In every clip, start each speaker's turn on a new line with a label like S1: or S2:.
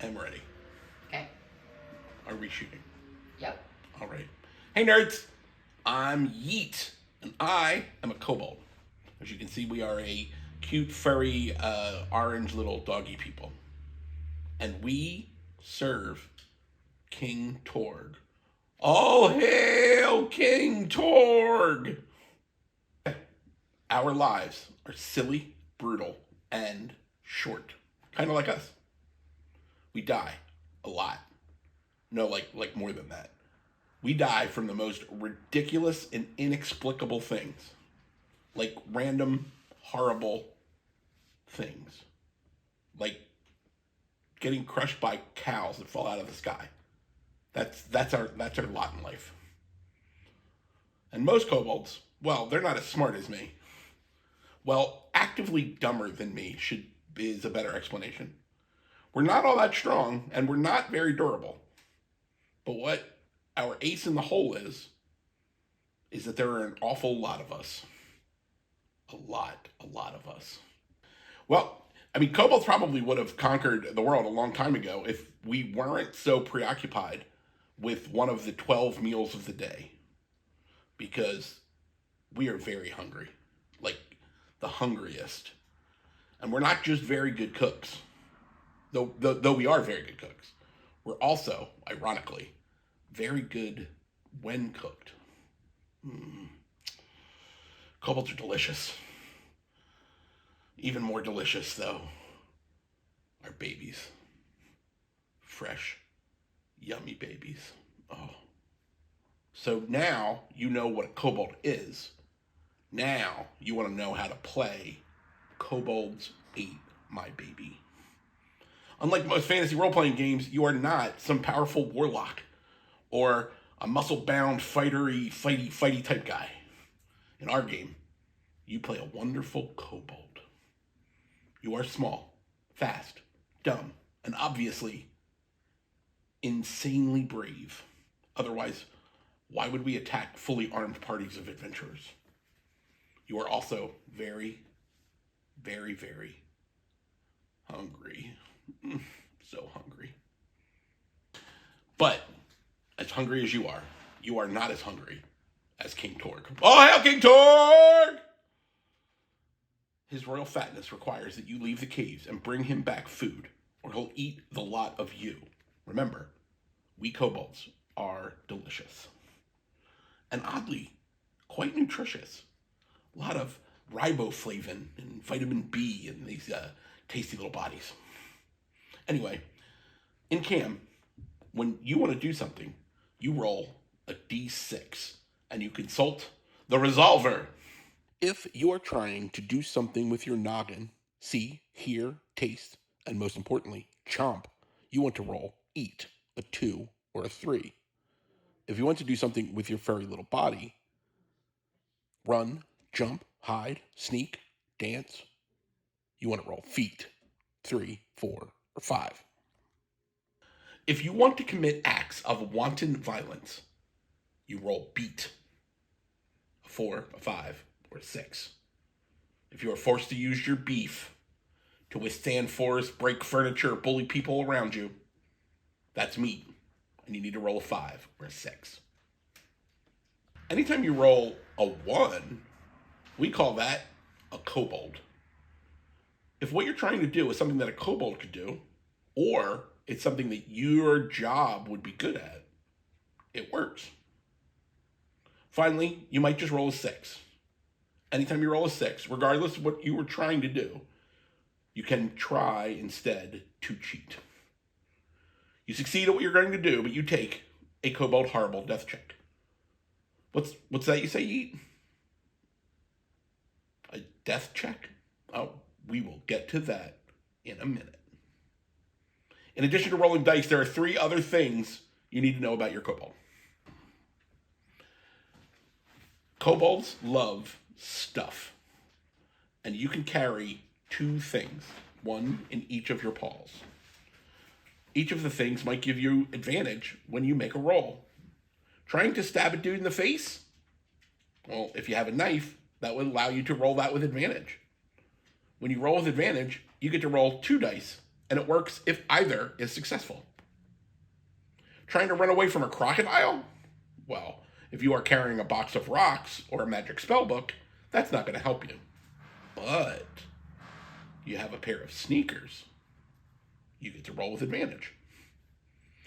S1: I'm ready.
S2: Okay.
S1: Are we shooting?
S2: Yep.
S1: All right. Hey, nerds. I'm Yeet, and I am a kobold. As you can see, we are a cute, furry, orange little doggy people. And we serve King Torg. All hail King Torg! Our lives are silly, brutal, and short. Kind of like us. We die a lot. No, like more than that. We die from the most ridiculous and inexplicable things. Like random, horrible things. Like getting crushed by cows that fall out of the sky. That's our lot in life. And most kobolds, well, they're not as smart as me. Well, actively dumber than me is a better explanation. We're not all that strong, and we're not very durable. But what our ace in the hole is that there are an awful lot of us. A lot of us. Well, I mean, kobolds probably would have conquered the world a long time ago if we weren't so preoccupied with one of the 12 meals of the day. Because we are very hungry. Like, the hungriest. And we're not just very good cooks. Though we are very good cooks. We're also, ironically, very good when cooked. Kobolds are delicious. Even more delicious, though, are babies. Fresh, yummy babies. Oh. So now you know what a kobold is. Now you want to know how to play Kobolds Ate My Baby. Unlike most fantasy role-playing games, you are not some powerful warlock or a muscle-bound fighty type guy. In our game, you play a wonderful kobold. You are small, fast, dumb, and obviously insanely brave. Otherwise, why would we attack fully armed parties of adventurers? You are also very, very, very hungry. So hungry. But as hungry as you are not as hungry as King Torg. Oh, hail King Torg! His royal fatness requires that you leave the caves and bring him back food, or he'll eat the lot of you. Remember, we kobolds are delicious. And oddly, quite nutritious. A lot of riboflavin and vitamin B in these tasty little bodies. Anyway, in Cam, when you want to do something, you roll a d6 and you consult the resolver. If you are trying to do something with your noggin, see, hear, taste, and most importantly, chomp, you want to roll eat, a 2 or a 3. If you want to do something with your furry little body, run, jump, hide, sneak, dance, you want to roll feet, 3, 4, or 5. If you want to commit acts of wanton violence, you roll beat, a 4, a 5, or a 6. If you are forced to use your beef to withstand force, break furniture, bully people around you, that's meat, and you need to roll a 5 or a 6. Anytime you roll a 1, we call that a kobold. If what you're trying to do is something that a kobold could do, or it's something that your job would be good at, it works. Finally, you might just roll a 6. Anytime you roll a 6, regardless of what you were trying to do, you can try instead to cheat. You succeed at what you're going to do, but you take a kobold horrible death check. What's that you say, Yeet? A death check? Oh, we will get to that in a minute. In addition to rolling dice, there are 3 other things you need to know about your kobold. Kobolds love stuff. And you can carry 2 things, 1 in each of your paws. Each of the things might give you advantage when you make a roll. Trying to stab a dude in the face? Well, if you have a knife, that would allow you to roll that with advantage. When you roll with advantage, you get to roll 2 dice and it works if either is successful. Trying to run away from a crocodile? Well, if you are carrying a box of rocks or a magic spell book, that's not going to help you. But you have a pair of sneakers, you get to roll with advantage.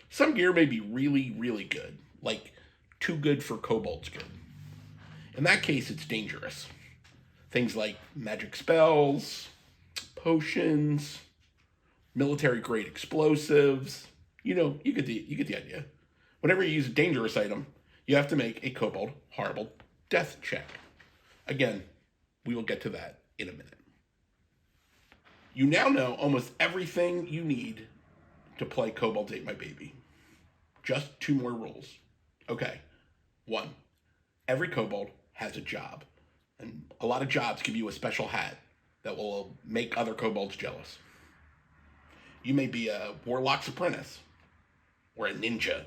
S1: Some gear may be really, really good, like too good for kobolds good. In that case, it's dangerous. Things like magic spells, potions, military-grade explosives. You know, you get the idea. Whenever you use a dangerous item, you have to make a kobold horrible death check. Again, we will get to that in a minute. You now know almost everything you need to play Kobolds Ate My Baby. Just 2 more rules. Okay. 1. Every kobold has a job. And a lot of jobs give you a special hat that will make other kobolds jealous. You may be a warlock's apprentice, or a ninja,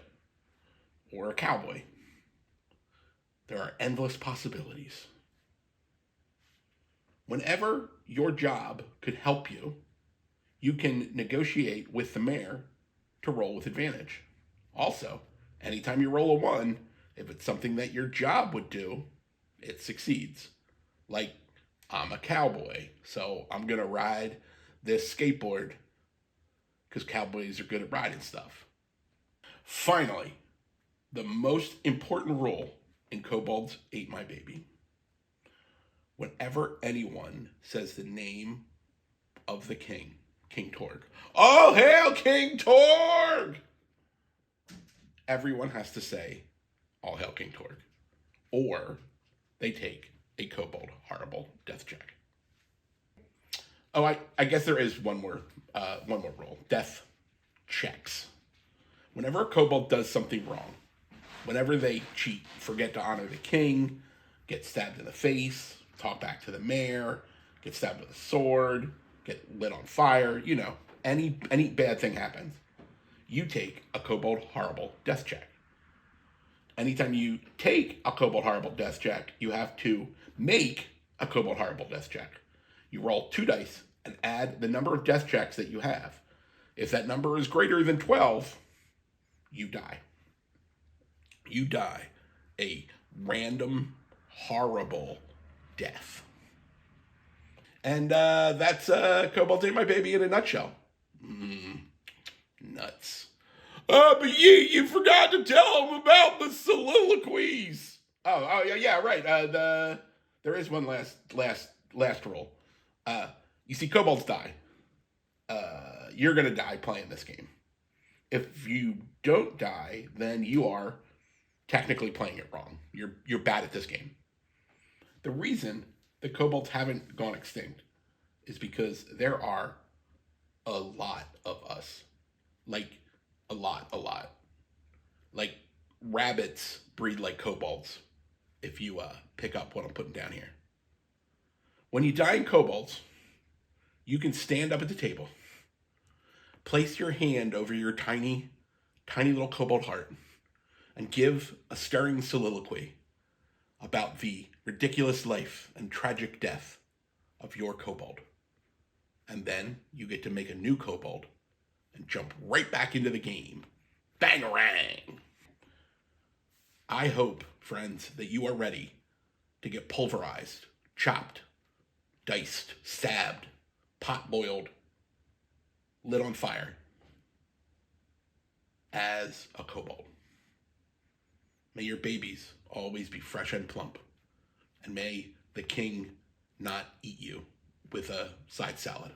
S1: or a cowboy. There are endless possibilities. Whenever your job could help you, you can negotiate with the mayor to roll with advantage. Also, anytime you roll a 1, if it's something that your job would do, it succeeds. Like, I'm a cowboy, so I'm going to ride this skateboard because cowboys are good at riding stuff. Finally, the most important rule in Kobolds Ate My Baby. Whenever anyone says the name of the king, King Torg, all hail King Torg! Everyone has to say, all hail King Torg. Or they take a kobold horrible death check. Oh, I guess there is one more rule. Death checks. Whenever a kobold does something wrong, whenever they cheat, forget to honor the king, get stabbed in the face, talk back to the mayor, get stabbed with a sword, get lit on fire, you know, any bad thing happens, you take a kobold horrible death check. Anytime you take a kobold horrible death check, you have to make a kobold horrible death check. You roll 2 dice and add the number of death checks that you have. If that number is greater than 12, you die. You die a random, horrible death. And that's Kobolds Ate My Baby in a nutshell. Nuts. But you forgot to tell them about the soliloquies. Oh yeah, right. There is one last rule. You see, kobolds die. You're gonna die playing this game. If you don't die, then you are technically playing it wrong. You're bad at this game. The reason the kobolds haven't gone extinct is because there are a lot of us. Like, a lot. Like, rabbits breed like kobolds, if you pick up what I'm putting down here. When you die in kobolds, you can stand up at the table, place your hand over your tiny little kobold heart, and give a stirring soliloquy about the ridiculous life and tragic death of your kobold. And then you get to make a new kobold and jump right back into the game. Bangarang! I hope, friends, that you are ready to get pulverized, chopped, diced, stabbed, pot-boiled, lit on fire as a kobold. May your babies always be fresh and plump, and may the king not eat you with a side salad.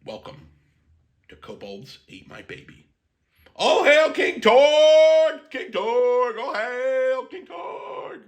S1: Welcome to Kobolds Ate My Baby. All hail King Torg! King Torg! All hail King Torg!